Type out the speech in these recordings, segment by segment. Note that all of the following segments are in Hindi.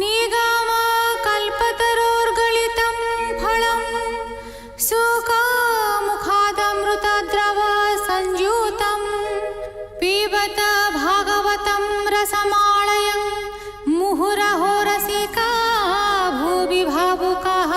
निगम कल्पतरोर्गलितं फलं सुखमुखादमृतद्रव संयुतं पिबत भागवतं रसमालयं मुहुरहो रसिका भुवि भावुकाः।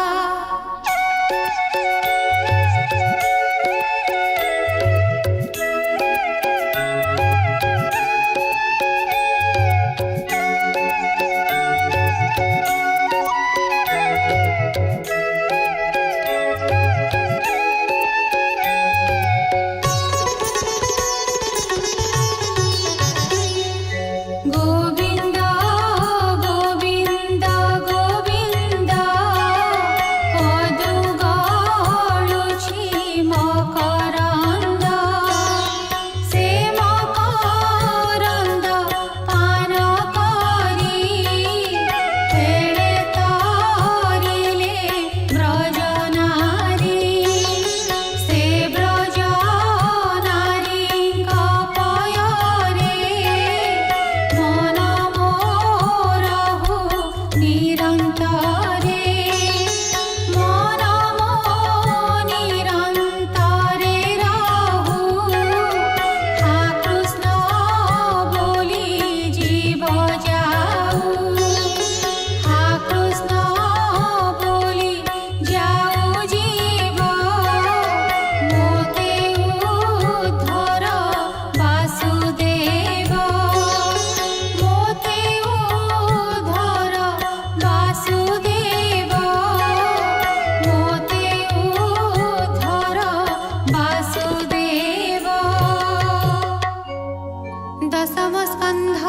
दशमस्कन्ध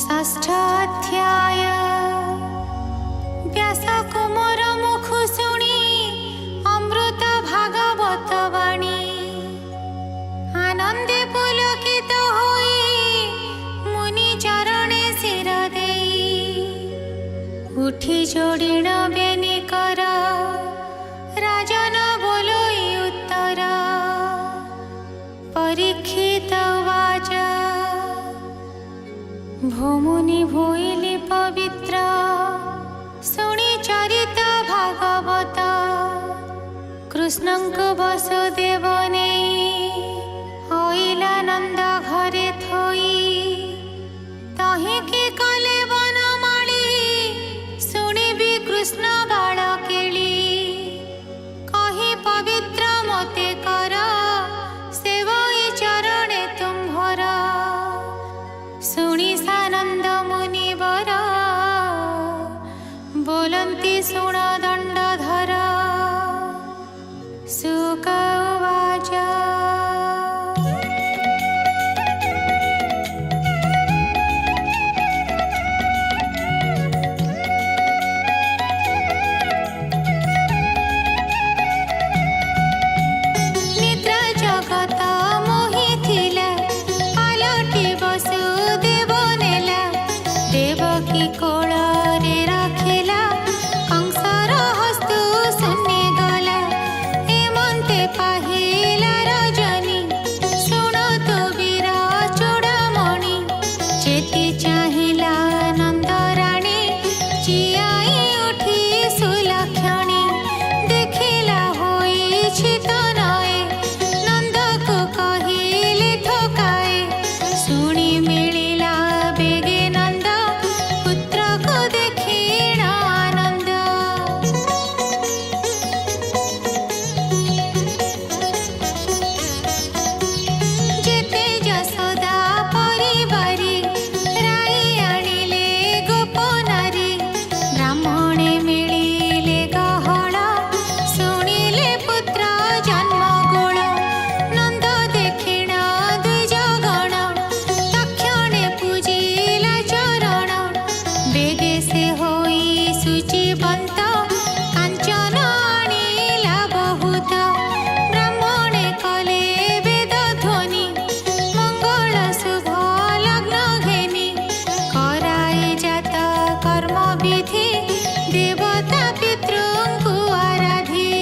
षष्ठाध्याय। व्यासकुमार मुख शुणी अमृत भागवत वाणी आनंदे पुलकित होई मुनि चरणे शिर देई उठी जोड़िण बेनी कर राजन बोलोई उत्तर परीक्षित वाच भूमुनि भोइली पवित्र शुणी चरित भागवत कृष्णंक वसुदेव नेई होइला नंद घरे थोई तहीं कि कले वनमाली शुणिबी कृष्ण बाळ केली कही पवित्र मते कर सेवई चरणे तुम्भर शुणी सानंद मुनिवर बोलंती शुण दंडधर शुक उवाच निद्रा जगत मोहिथिला पालटी वसुदेव नेला देवकी कोଳରେ राखिला कंसर हस्तु शून्य गला हेमंते पाहिला रजनी शुणतु वीरा चूड़ामणि चेती चाहिला नंदराणी चियाई उठी सुलक्षणी देखिला होइछि तनये नंदको कहिले थकाए शुणी मिलिला बेगे नंद पुत्र को देखिण आनंद जेते जसोदा परिवारी राई आनिले गोप नारी ब्राह्मणे मिलिले गहळ शुणिले पुत्र जन्म गोळ नंद देखिण द्विजगण तक्षणे पूजिला चरण बेगे से होई शुचिवंत कांचन आनिला बहुत ब्राह्मणे कले वेद ध्वनि मंगल शुभ लग्न घेनी कराए जात कर्म विधि देवता पितृंकु आराधी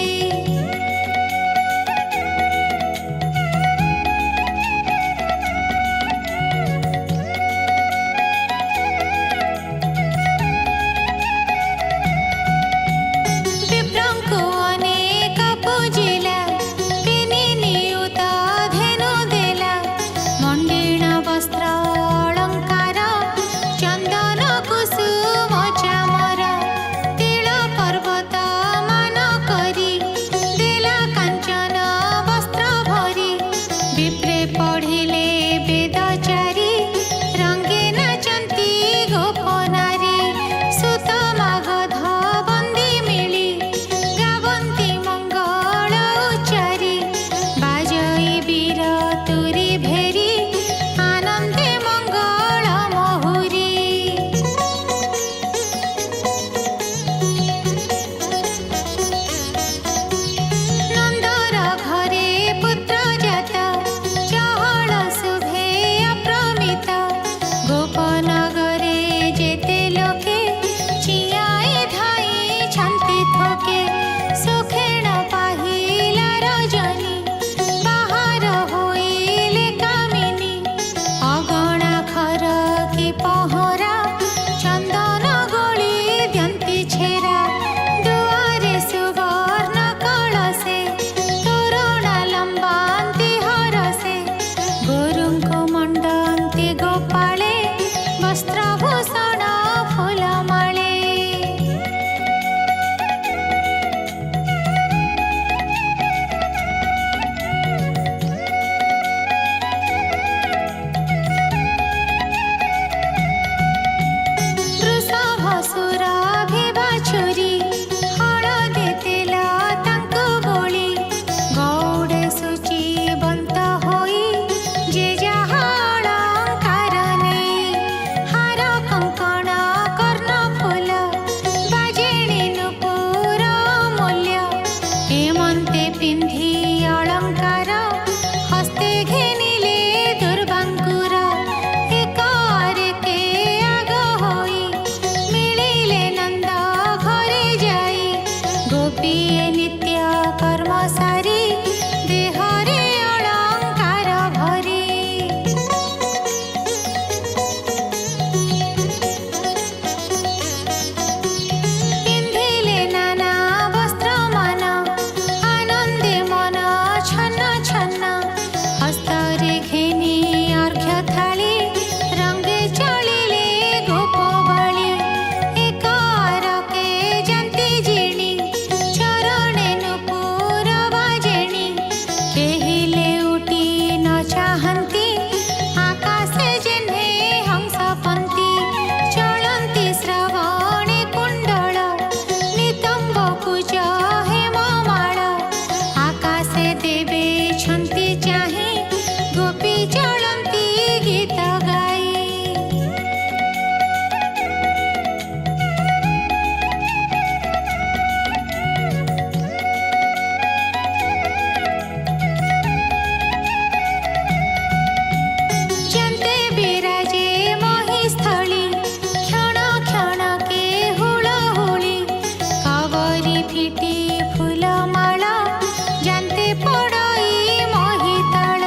ସୁରଭି ବାଛୁରୀ ହଳଦୀ ତେଲ ତାଙ୍କୁ ବୋଳି ଗଉଡ଼େ ସୂଚୀବନ୍ତ ହୋଇ ଯେ ଯାହା ଅଳଙ୍କାର ନେଇ ହାର କଙ୍କଣ କର୍ଣ୍ଣଫୁଲ ବାଜେଣି ନୂପୁର ମୂଲ୍ୟ ଏମନ୍ତେ ପିନ୍ଧି ଅଳଙ୍କାର ହସ୍ତେ ଘେନିଲେ ଦୁର୍ବାଙ୍କୁର ଏକ ଆରେକେ ଆଗ ହୋଇ ମିଳିଲେ ନନ୍ଦ ଘରେ ଯାଇ ଗୋପୀଏ ନିତ୍ୟ କର୍ମ ସାରି ଦେହରେ ଅଳଙ୍କାର ଭରି ପିନ୍ଧିଲେ ନାନା ବସ୍ତ୍ରମାନ ଆନନ୍ଦେ ମନ ଛନ୍ନ ଛନ୍ନ ହସ୍ତରେ ଘେନି ଅର୍ଘ୍ୟ ଥାଳି ରଙ୍ଗେ ଚଳିଲେ ଗୋପ ବଳି ଏକ ଆରକେ ଯନ୍ତି ଜିଣି ଚରଣେ ନୂପୁର ବାଜେଣି କେହିଲେ ଉଟି ନ ଚାହାନ୍ତି ଆକାଶେ ଯେହ୍ନେ ହଂସପନ୍ତି ଚଳନ୍ତି ଶ୍ରବଣେ କୁଣ୍ଡଳ ନିତମ୍ବ କୁଜ ହେମମାଳ ଆକାଶେ ଦେବେ ଛନ୍ତି ଚାହିଁ ଗୋପୀ ଚଳନ୍ତି ଗୀତ ଗାଇ ଯନ୍ତେ ବିରାଜେ ମହିସ୍ଥଳୀ କ୍ଷଣ କ୍ଷଣକେ ହୁଳହୁଳି କବରୀ ଫିଟି ଫୁଲମାଳ ଯନ୍ତେ ପଡ଼ଇ ମହିତଳ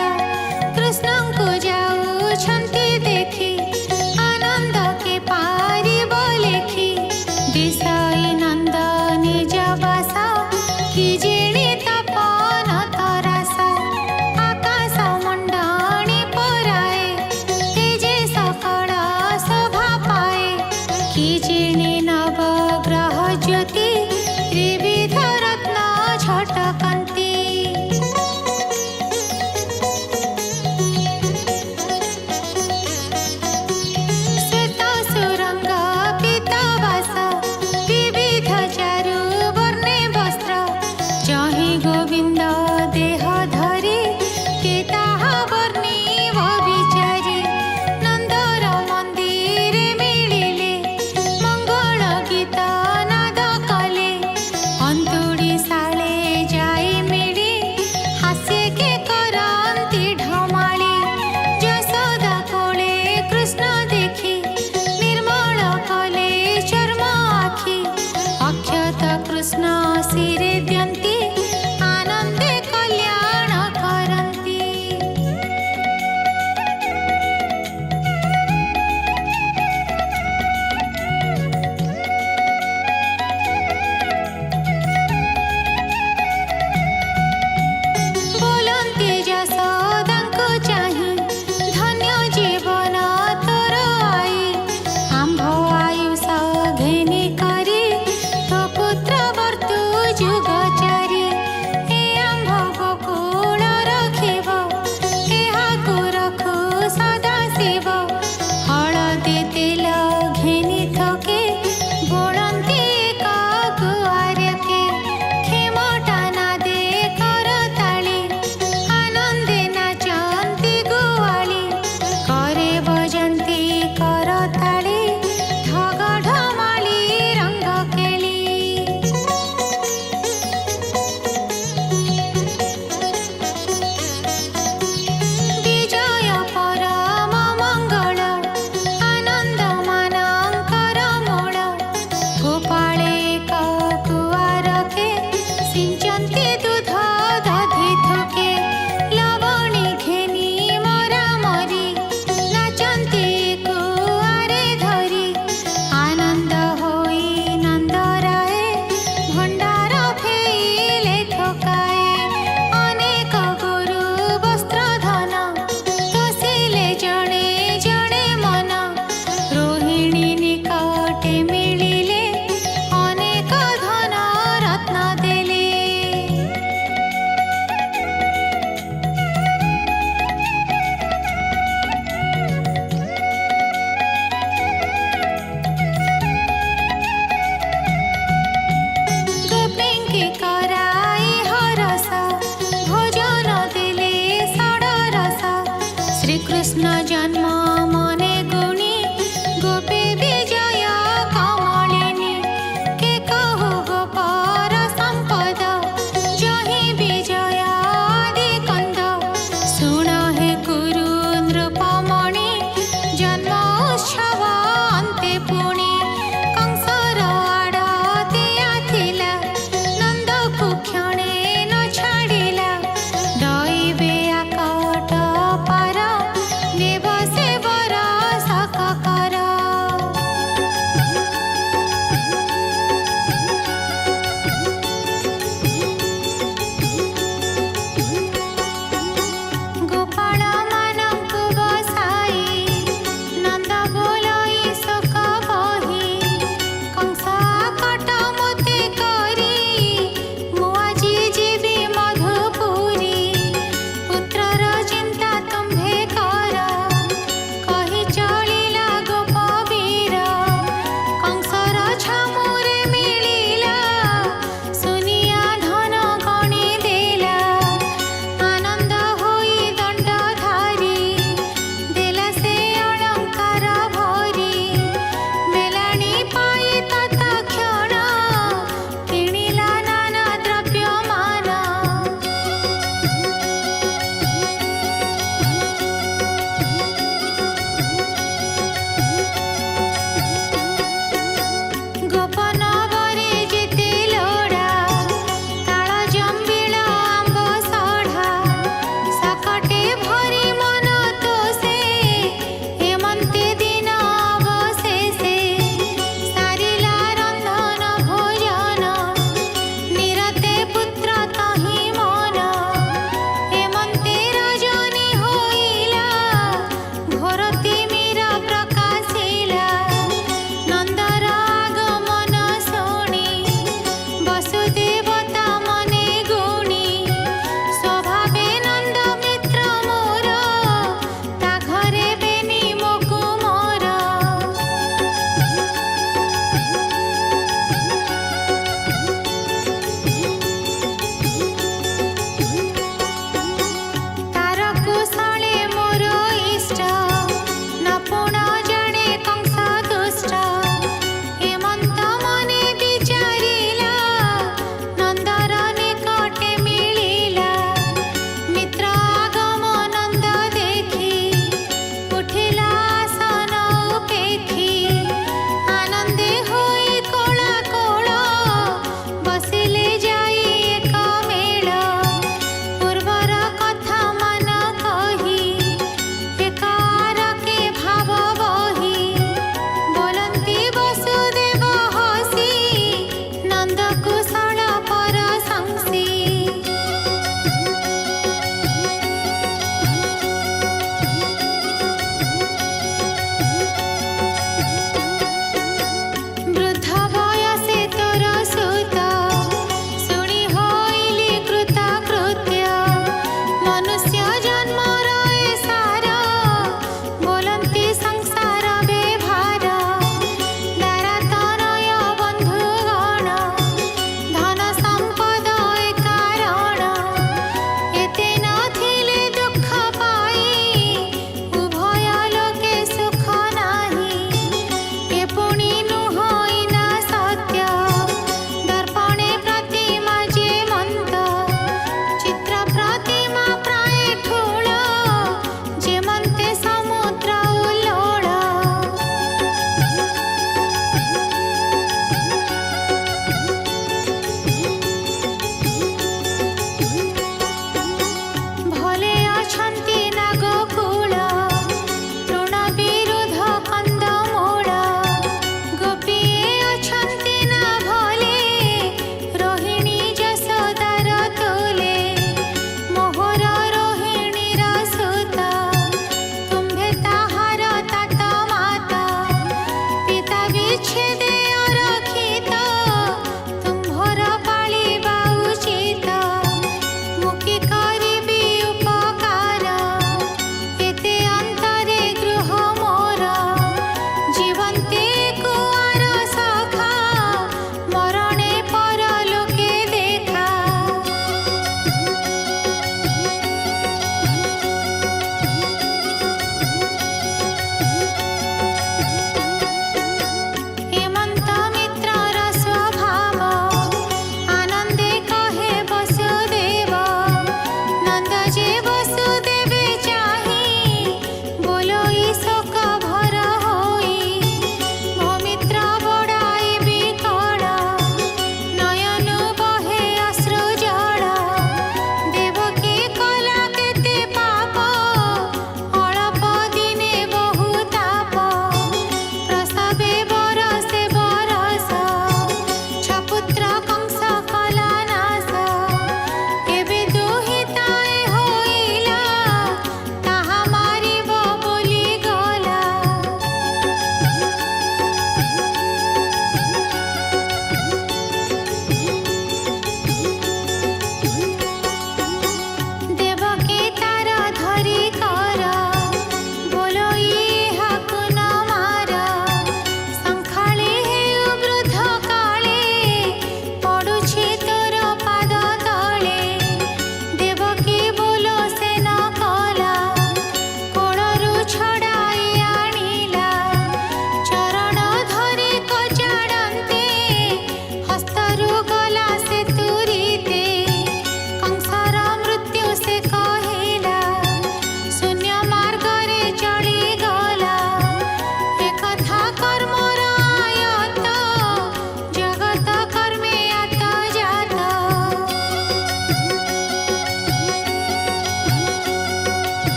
କୃଷ୍ଣଙ୍କୁ ଯାଉଛନ୍ତି ଦେଖି ଆନନ୍ଦ କେ ପାରିବ ଲେଖି ଦିଶଇ ନନ୍ଦ ନିଜ ବାସ କି ଜିଣି ତପନ ତରାସ ଆକାଶ ମଣ୍ଡଣି ପରାଏ ତେଜେ ସକଳ ଶୋଭା ପାଏ କି ଜିଣି ନବଗ୍ରହ ଜ୍ୟୋତି ତ୍ରିବିଧ ରତ୍ନ ଝଟକନ୍ତି ଶ୍ଵେତ ସୁରଙ୍ଗ ପୀତବାସ ବିବିଧ ଚାରୁ ବର୍ଣ୍ଣେ ବସ୍ତ୍ର ଯହିଁ ଗୋବିନ୍ଦ ଦେହ ଧରି କେ ତାହା ବର୍ଣ୍ଣିବ ବିଚାରି ନନ୍ଦର ମନ୍ଦିରେ ମିଳିଲେ ମଙ୍ଗଳ ଗୀତ ନାଦ କଲେ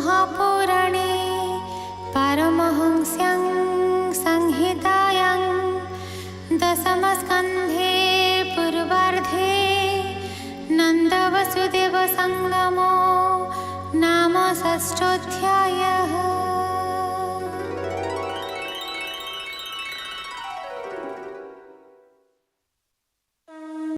महापुराणे पारमहंस्यां संहितायां दशमस्कन्धे पूर्वार्धे नन्दवसुदेवसङ्गमो नाम षष्ठोऽध्यायः।